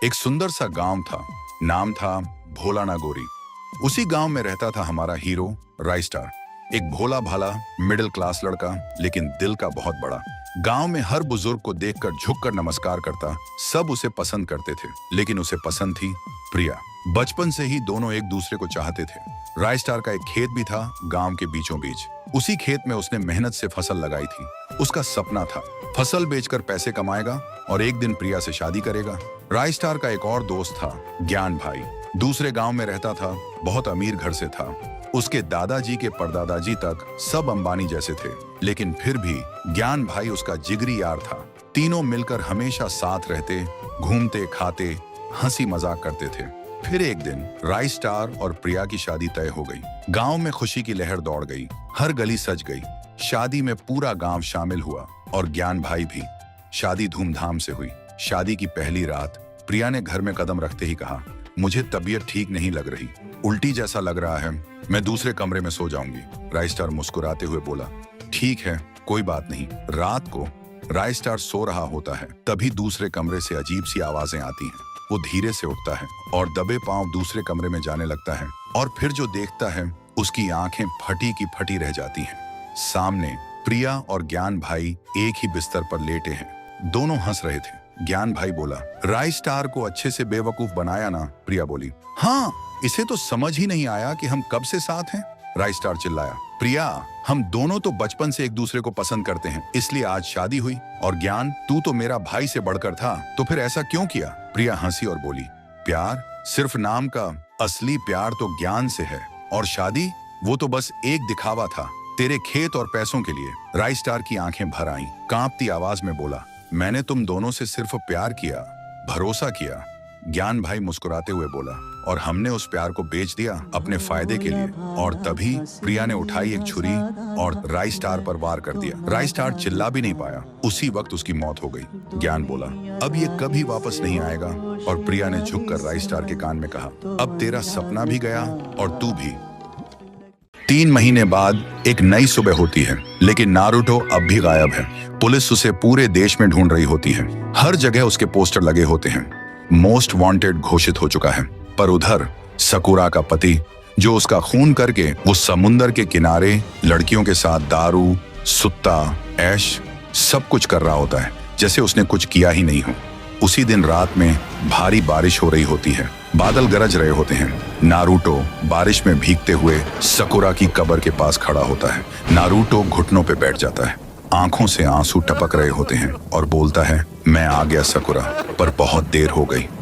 एक सुंदर सा गांव था। नाम था भोला नागोरी। उसी गांव में रहता था हमारा हीरो राइस्टार। एक भोला भाला मिडिल क्लास लड़का, लेकिन दिल का बहुत बड़ा। गांव में हर बुजुर्ग को देखकर झुककर नमस्कार करता। सब उसे पसंद करते थे, लेकिन उसे पसंद थी प्रिया। बचपन से ही दोनों एक दूसरे को चाहते थे। राइस्टार का एक खेत भी था गांव के बीचों बीच। उसी खेत में उसने मेहनत से फसल लगाई थी। उसका सपना था फसल बेचकर पैसे कमाएगा और एक दिन प्रिया से शादी करेगा। राइस्टार का एक और दोस्त था ज्ञान भाई। दूसरे गांव में रहता था, बहुत अमीर घर से था। उसके दादाजी के परदादाजी तक सब अंबानी जैसे थे, लेकिन फिर भी ज्ञान भाई उसका जिगरी यार था। तीनों मिलकर हमेशा साथ रहते, घूमते खाते, हंसी मजाक करते थे। फिर एक दिन राइस्टार और प्रिया की शादी तय हो गई। गांव में खुशी की लहर दौड़ गई, हर गली सज गई। शादी में पूरा गांव शामिल हुआ और ज्ञान भाई भी। शादी धूमधाम से हुई। शादी की पहली रात प्रिया ने घर में कदम रखते ही कहा, मुझे तबीयत ठीक नहीं लग रही, उल्टी जैसा लग रहा है, मैं दूसरे कमरे में सो जाऊंगी। राइस्टार मुस्कुराते हुए बोला, ठीक है, कोई बात नहीं। रात को राइस्टार सो रहा होता है, तभी दूसरे कमरे से अजीब सी आवाजें आती हैं। वो धीरे से उठता है और दबे पांव दूसरे कमरे में जाने लगता है, और फिर जो देखता है उसकी आंखें फटी की फटी रह जाती हैं। सामने प्रिया और ज्ञान भाई एक ही बिस्तर पर लेटे हैं। दोनों हंस रहे थे। ज्ञान भाई बोला, राइस्टार को अच्छे से बेवकूफ बनाया ना? प्रिया बोली, हाँ, इसे तो समझ ही नहीं आया कि हम कब से साथ हैं। राइस्टार चिल्लाया, प्रिया, हम दोनों तो बचपन से एक दूसरे को पसंद करते हैं, इसलिए आज शादी हुई। और ज्ञान, तू तो मेरा भाई से बढ़कर था, तो फिर ऐसा क्यों किया? प्रिया हंसी और बोली, प्यार सिर्फ नाम का, असली प्यार तो ज्ञान से है, और शादी वो तो बस एक दिखावा था, तेरे खेत और पैसों के लिए। राइस्टार की आंखें भर आईं, कांपती आवाज में बोला, मैंने तुम दोनों से सिर्फ प्यार किया, भरोसा किया। ज्ञान भाई मुस्कुराते हुए बोला, और हमने उस प्यार को बेच दिया अपने फायदे के लिए। और तभी प्रिया ने उठाई एक छुरी और राइस्टार पर वार कर दिया। राइस्टार चिल्ला भी नहीं पाया। उसी वक्त उसकी मौत हो गई। ज्ञान बोला, अब ये कभी वापस नहीं आएगा। और प्रिया ने झुककर राइस्टार के कान में कहा, अब तेरा सपना भी गया और तू भी। 3 महीने बाद एक नई सुबह होती है, लेकिन नारुतो अब भी गायब है। पुलिस उसे पूरे देश में ढूंढ रही होती है। हर जगह उसके पोस्टर लगे होते हैं। मोस्ट वांटेड घोषित हो चुका है। पर उधर सकुरा का पति, जो उसका खून करके वो समुंदर के किनारे लड़कियों के साथ दारू, सुत्ता, ऐश सब कुछ कर रहा होता है, जैसे उसने कुछ किया ही नहीं हो। उसी दिन रात में भारी बारिश हो रही होती है। बादल गरज रहे होते हैं। नारुतो बारिश में भीगते हुए सकुरा की कब्र के पास खड़ा होता है। नारुतो घुटनों पे बैठ जाता है। आंखों से आंसू टपक रहे होते हैं और बोलता है, मैं आ गया सकुरा, पर बहुत देर हो गई।